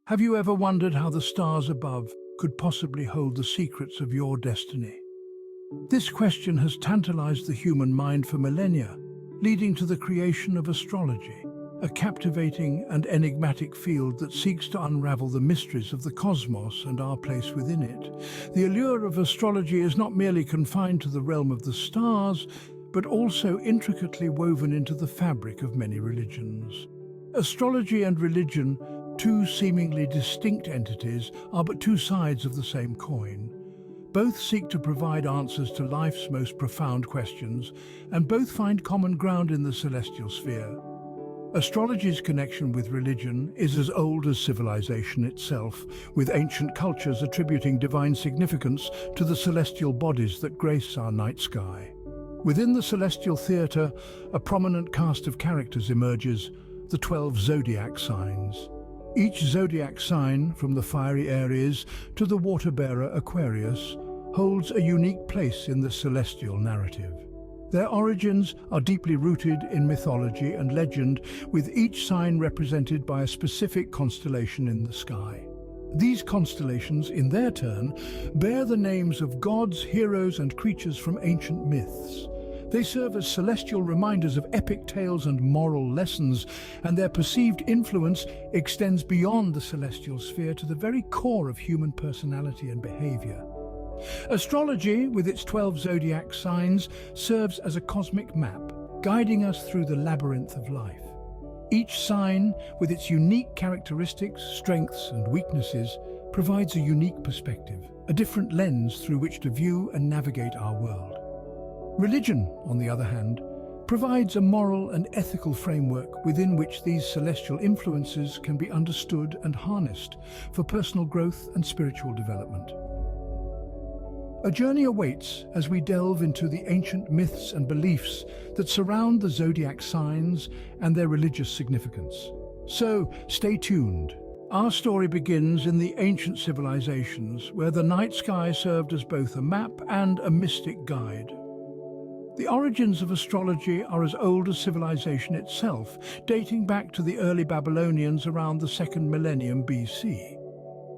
Have you ever wondered how the stars above could possibly hold the secrets of your destiny? This question has tantalized the human mind for millennia, leading to the creation of astrology, a captivating and enigmatic field that seeks to unravel the mysteries of the cosmos and our place within it. The allure of astrology is not merely confined to the realm of the stars, but also intricately woven into the fabric of many religions. Astrology and religion, two seemingly distinct entities, are but two sides of the same coin. Both seek to provide answers to life's most profound questions, and both find common ground in the celestial sphere. Astrology's connection with religion is as old as civilization itself, with ancient cultures attributing divine significance to the celestial bodies that grace our night sky. Within the celestial theatre, a prominent cast of characters emerges, the 12 zodiac signs. Each zodiac sign, from the fiery Aries to the water-bearer Aquarius, holds a unique place in the celestial narrative. Their origins are deeply rooted in mythology and legend, with each sign represented by a specific constellation in the sky. These constellations, in their turn, bear the names of gods, heroes, and creatures from ancient myths. They serve as celestial reminders of epic tales and moral lessons, and their perceived influence extends beyond the celestial sphere to the very core of human personality and behavior. Astrology, with its 12 zodiac signs, serves as a cosmic map, guiding us through the labyrinth of life. Each sign, with its unique characteristics, strengths, and weaknesses, provides a unique perspective, a different lens through which to view and navigate our world. Religion, on the other hand, provides a moral and ethical framework within which these celestial influences can be understood and harnessed for personal growth and spiritual development. A journey awaits as we delve into the ancient myths and beliefs that surround the zodiac signs and their religious significance. So, stay tuned. Our story begins in the ancient civilizations, where the night sky served as both a map and a mystic guide. The origins of astrology are as old as civilization itself, dating back to the early Babylonians around the 2nd millennium BC.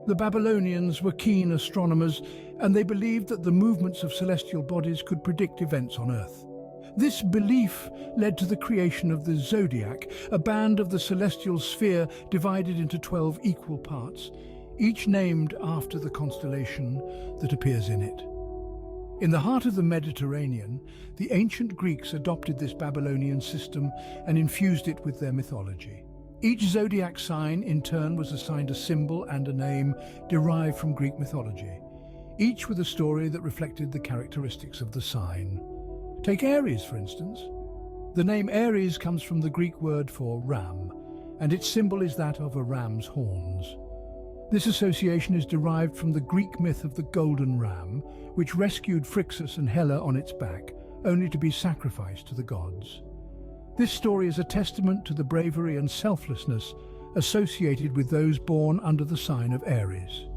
The Babylonians were keen astronomers, and they believed that the movements of celestial bodies could predict events on Earth. This belief led to the creation of the Zodiac, a band of the celestial sphere divided into 12 equal parts, each named after the constellation that appears in it. In the heart of the Mediterranean, the ancient Greeks adopted this Babylonian system and infused it with their mythology. Each zodiac sign, in turn, was assigned a symbol and a name derived from Greek mythology, each with a story that reflected the characteristics of the sign. Take Aries, for instance. The name Aries comes from the Greek word for ram, and its symbol is that of a ram's horns. This association is derived from the Greek myth of the golden ram, which rescued Phrixus and Helle on its back, only to be sacrificed to the gods. This story is a testament to the bravery and selflessness associated with those born under the sign of Aries.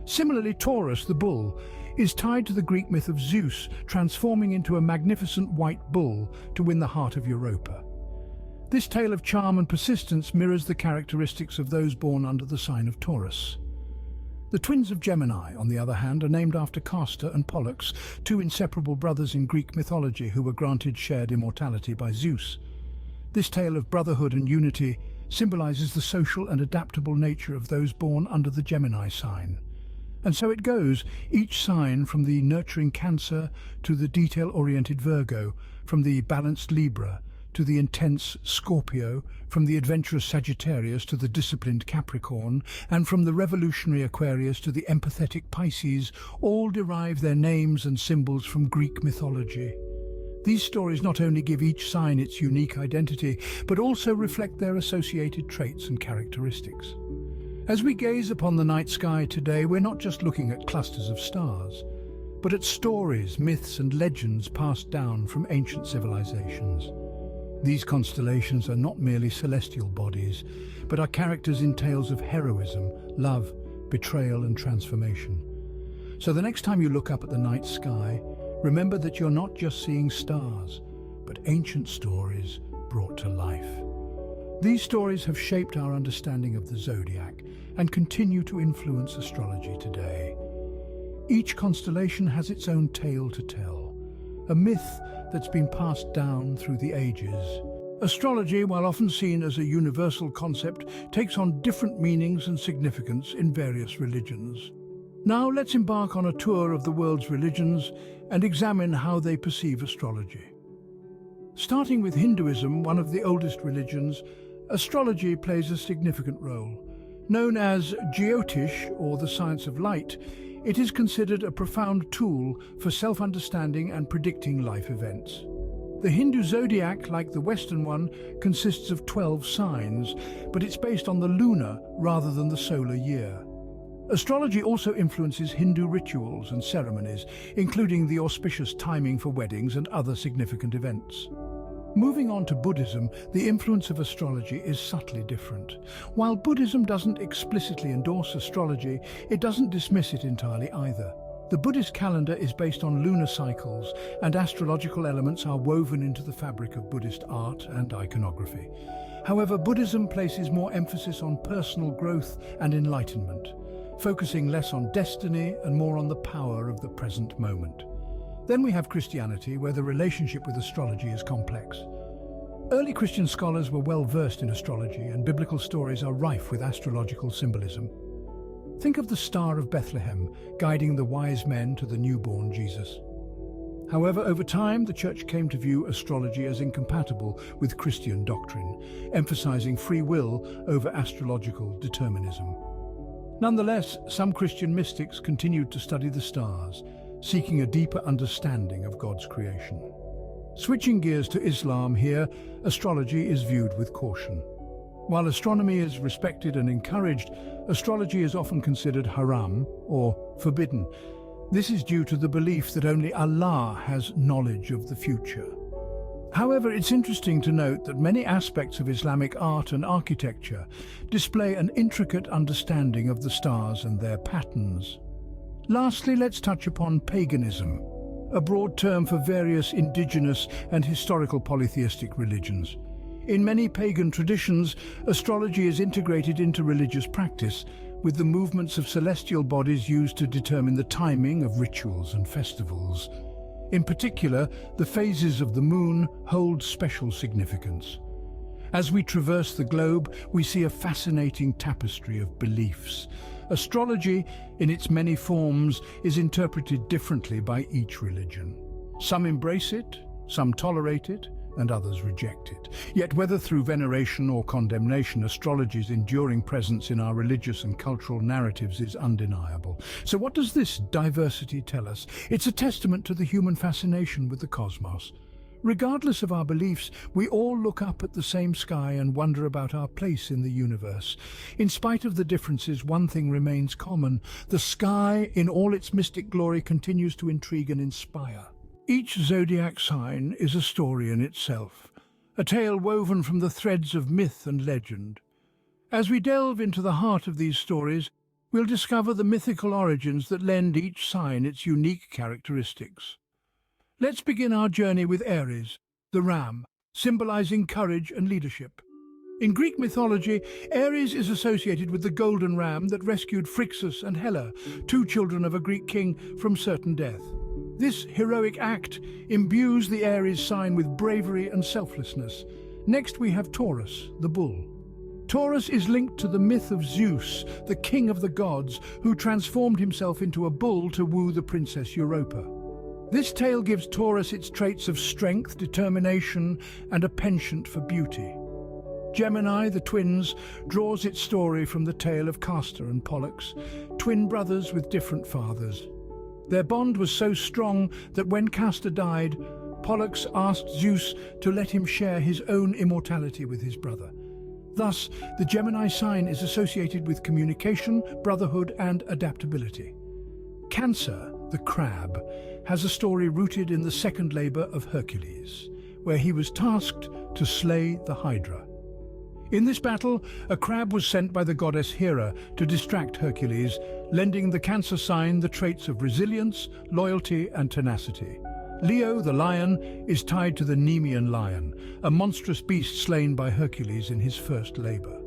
Similarly, Taurus, the bull, is tied to the Greek myth of Zeus, transforming into a magnificent white bull to win the heart of Europa. This tale of charm and persistence mirrors the characteristics of those born under the sign of Taurus. The twins of Gemini, on the other hand, are named after Castor and Pollux, two inseparable brothers in Greek mythology who were granted shared immortality by Zeus. This tale of brotherhood and unity symbolizes the social and adaptable nature of those born under the Gemini sign. And so it goes, each sign, from the nurturing Cancer to the detail-oriented Virgo, from the balanced Libra to the intense Scorpio, from the adventurous Sagittarius to the disciplined Capricorn, and from the revolutionary Aquarius to the empathetic Pisces, all derive their names and symbols from Greek mythology. These stories not only give each sign its unique identity, but also reflect their associated traits and characteristics. As we gaze upon the night sky today, we're not just looking at clusters of stars, but at stories, myths, and legends passed down from ancient civilizations. These constellations are not merely celestial bodies, but are characters in tales of heroism, love, betrayal, and transformation. So the next time you look up at the night sky, remember that you're not just seeing stars, but ancient stories brought to life. These stories have shaped our understanding of the Zodiac, and continue to influence astrology today. Each constellation has its own tale to tell, a myth that's been passed down through the ages. Astrology, while often seen as a universal concept, takes on different meanings and significance in various religions. Now let's embark on a tour of the world's religions and examine how they perceive astrology. Starting with Hinduism, one of the oldest religions, astrology plays a significant role. Known as Jyotish, or the science of light, it is considered a profound tool for self-understanding and predicting life events. The Hindu zodiac, like the Western one, consists of 12 signs, but it's based on the lunar rather than the solar year. Astrology also influences Hindu rituals and ceremonies, including the auspicious timing for weddings and other significant events. Moving on to Buddhism, the influence of astrology is subtly different. While Buddhism doesn't explicitly endorse astrology, it doesn't dismiss it entirely either. The Buddhist calendar is based on lunar cycles, and astrological elements are woven into the fabric of Buddhist art and iconography. However, Buddhism places more emphasis on personal growth and enlightenment, focusing less on destiny and more on the power of the present moment. Then we have Christianity, where the relationship with astrology is complex. Early Christian scholars were well versed in astrology, and biblical stories are rife with astrological symbolism. Think of the Star of Bethlehem guiding the wise men to the newborn Jesus. However, over time, the Church came to view astrology as incompatible with Christian doctrine, emphasizing free will over astrological determinism. Nonetheless, some Christian mystics continued to study the stars, seeking a deeper understanding of God's creation. Switching gears to Islam here, astrology is viewed with caution. While astronomy is respected and encouraged, astrology is often considered haram, or forbidden. This is due to the belief that only Allah has knowledge of the future. However, it's interesting to note that many aspects of Islamic art and architecture display an intricate understanding of the stars and their patterns. Lastly, let's touch upon paganism, a broad term for various indigenous and historical polytheistic religions. In many pagan traditions, astrology is integrated into religious practice, with the movements of celestial bodies used to determine the timing of rituals and festivals. In particular, the phases of the moon hold special significance. As we traverse the globe, we see a fascinating tapestry of beliefs. Astrology, in its many forms, is interpreted differently by each religion. Some embrace it, some tolerate it, and others reject it. Yet whether through veneration or condemnation, astrology's enduring presence in our religious and cultural narratives is undeniable. So what does this diversity tell us? It's a testament to the human fascination with the cosmos. Regardless of our beliefs, we all look up at the same sky and wonder about our place in the universe. In spite of the differences, one thing remains common. The sky, in all its mystic glory, continues to intrigue and inspire. Each zodiac sign is a story in itself, a tale woven from the threads of myth and legend. As we delve into the heart of these stories, we'll discover the mythical origins that lend each sign its unique characteristics. Let's begin our journey with Aries, the ram, symbolizing courage and leadership. In Greek mythology, Aries is associated with the golden ram that rescued Phrixus and Helle, two children of a Greek king, from certain death. This heroic act imbues the Aries sign with bravery and selflessness. Next we have Taurus, the bull. Taurus is linked to the myth of Zeus, the king of the gods, who transformed himself into a bull to woo the princess Europa. This tale gives Taurus its traits of strength, determination, and a penchant for beauty. Gemini, the twins, draws its story from the tale of Castor and Pollux, twin brothers with different fathers. Their bond was so strong that when Castor died, Pollux asked Zeus to let him share his own immortality with his brother. Thus, the Gemini sign is associated with communication, brotherhood, and adaptability. Cancer, the crab, has a story rooted in the second labor of Hercules, where he was tasked to slay the Hydra. In this battle, a crab was sent by the goddess Hera to distract Hercules, lending the Cancer sign the traits of resilience, loyalty, and tenacity. Leo, the lion, is tied to the Nemean lion, a monstrous beast slain by Hercules in his first labor.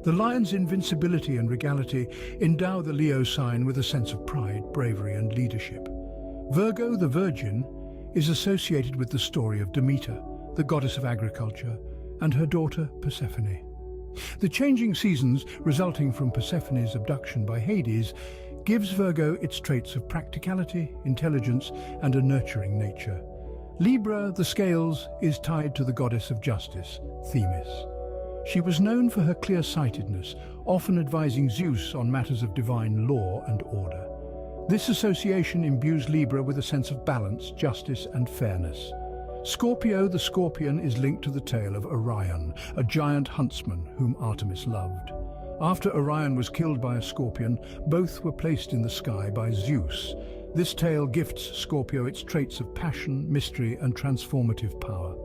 The lion's invincibility and regality endow the Leo sign with a sense of pride, bravery, and leadership. Virgo, the Virgin, is associated with the story of Demeter, the goddess of agriculture, and her daughter Persephone. The changing seasons resulting from Persephone's abduction by Hades gives Virgo its traits of practicality, intelligence, and a nurturing nature. Libra, the scales, is tied to the goddess of justice, Themis. She was known for her clear-sightedness, often advising Zeus on matters of divine law and order. This association imbues Libra with a sense of balance, justice, and fairness. Scorpio, the scorpion, is linked to the tale of Orion, a giant huntsman whom Artemis loved. After Orion was killed by a scorpion, both were placed in the sky by Zeus. This tale gifts Scorpio its traits of passion, mystery, and transformative power.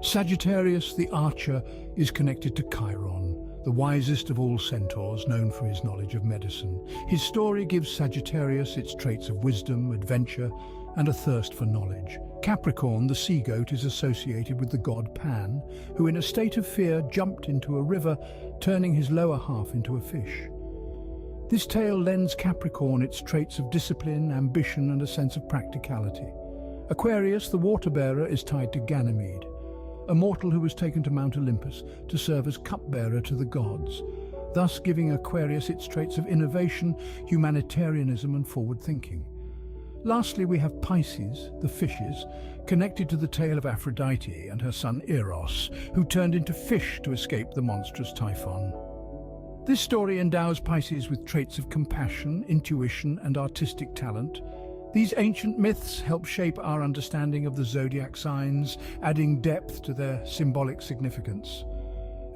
Sagittarius, the archer, is connected to Chiron, the wisest of all centaurs, known for his knowledge of medicine. His story gives Sagittarius its traits of wisdom, adventure, and a thirst for knowledge. Capricorn, the sea-goat, is associated with the god Pan, who in a state of fear jumped into a river, turning his lower half into a fish. This tale lends Capricorn its traits of discipline, ambition, and a sense of practicality. Aquarius, the water-bearer, is tied to Ganymede, a mortal who was taken to Mount Olympus to serve as cupbearer to the gods, thus giving Aquarius its traits of innovation, humanitarianism, and forward-thinking. Lastly, we have Pisces, the fishes, connected to the tale of Aphrodite and her son Eros, who turned into fish to escape the monstrous Typhon. This story endows Pisces with traits of compassion, intuition, and artistic talent. These ancient myths help shape our understanding of the zodiac signs, adding depth to their symbolic significance.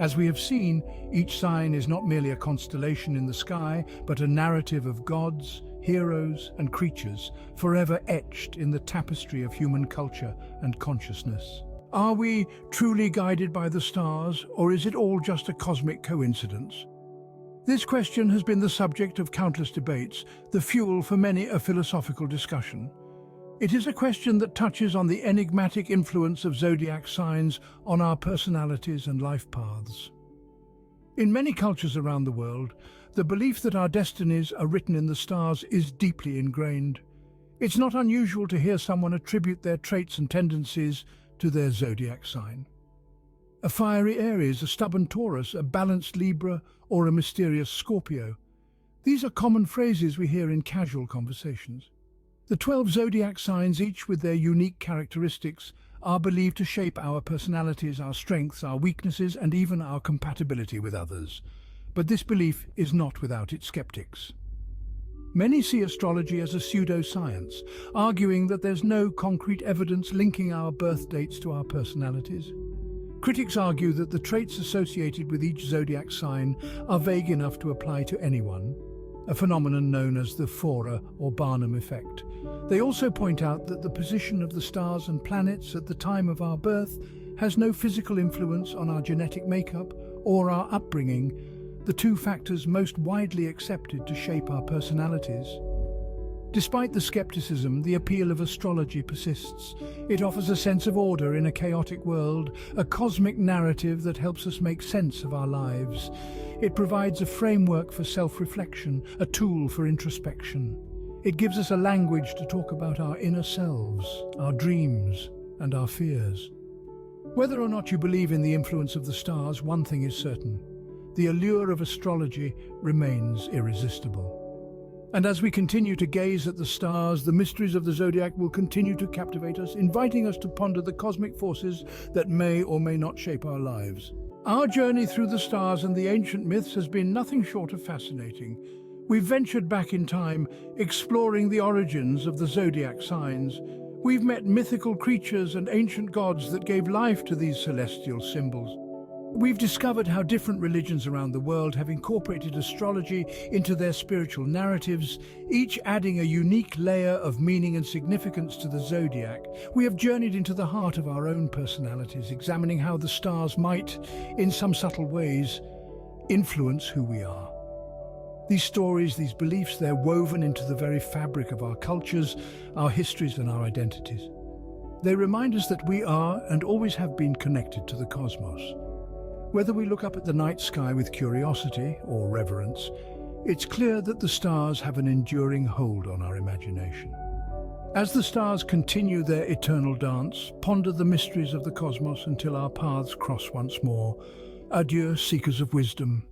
As we have seen, each sign is not merely a constellation in the sky, but a narrative of gods, heroes, and creatures, forever etched in the tapestry of human culture and consciousness. Are we truly guided by the stars, or is it all just a cosmic coincidence? This question has been the subject of countless debates, the fuel for many a philosophical discussion. It is a question that touches on the enigmatic influence of zodiac signs on our personalities and life paths. In many cultures around the world, the belief that our destinies are written in the stars is deeply ingrained. It's not unusual to hear someone attribute their traits and tendencies to their zodiac sign. A fiery Aries, a stubborn Taurus, a balanced Libra, or a mysterious Scorpio. These are common phrases we hear in casual conversations. The 12 zodiac signs, each with their unique characteristics, are believed to shape our personalities, our strengths, our weaknesses, and even our compatibility with others. But this belief is not without its skeptics. Many see astrology as a pseudoscience, arguing that there's no concrete evidence linking our birth dates to our personalities. Critics argue that the traits associated with each zodiac sign are vague enough to apply to anyone, a phenomenon known as the Forer or Barnum effect. They also point out that the position of the stars and planets at the time of our birth has no physical influence on our genetic makeup or our upbringing, the two factors most widely accepted to shape our personalities. Despite the skepticism, the appeal of astrology persists. It offers a sense of order in a chaotic world, a cosmic narrative that helps us make sense of our lives. It provides a framework for self-reflection, a tool for introspection. It gives us a language to talk about our inner selves, our dreams, and our fears. Whether or not you believe in the influence of the stars, one thing is certain: the allure of astrology remains irresistible. And as we continue to gaze at the stars, the mysteries of the zodiac will continue to captivate us, inviting us to ponder the cosmic forces that may or may not shape our lives. Our journey through the stars and the ancient myths has been nothing short of fascinating. We've ventured back in time, exploring the origins of the zodiac signs. We've met mythical creatures and ancient gods that gave life to these celestial symbols. We've discovered how different religions around the world have incorporated astrology into their spiritual narratives, each adding a unique layer of meaning and significance to the zodiac. We have journeyed into the heart of our own personalities, examining how the stars might, in some subtle ways, influence who we are. These stories, these beliefs, they're woven into the very fabric of our cultures, our histories, and our identities. They remind us that we are and always have been connected to the cosmos. Whether we look up at the night sky with curiosity or reverence, it's clear that the stars have an enduring hold on our imagination. As the stars continue their eternal dance, ponder the mysteries of the cosmos until our paths cross once more. Adieu, seekers of wisdom.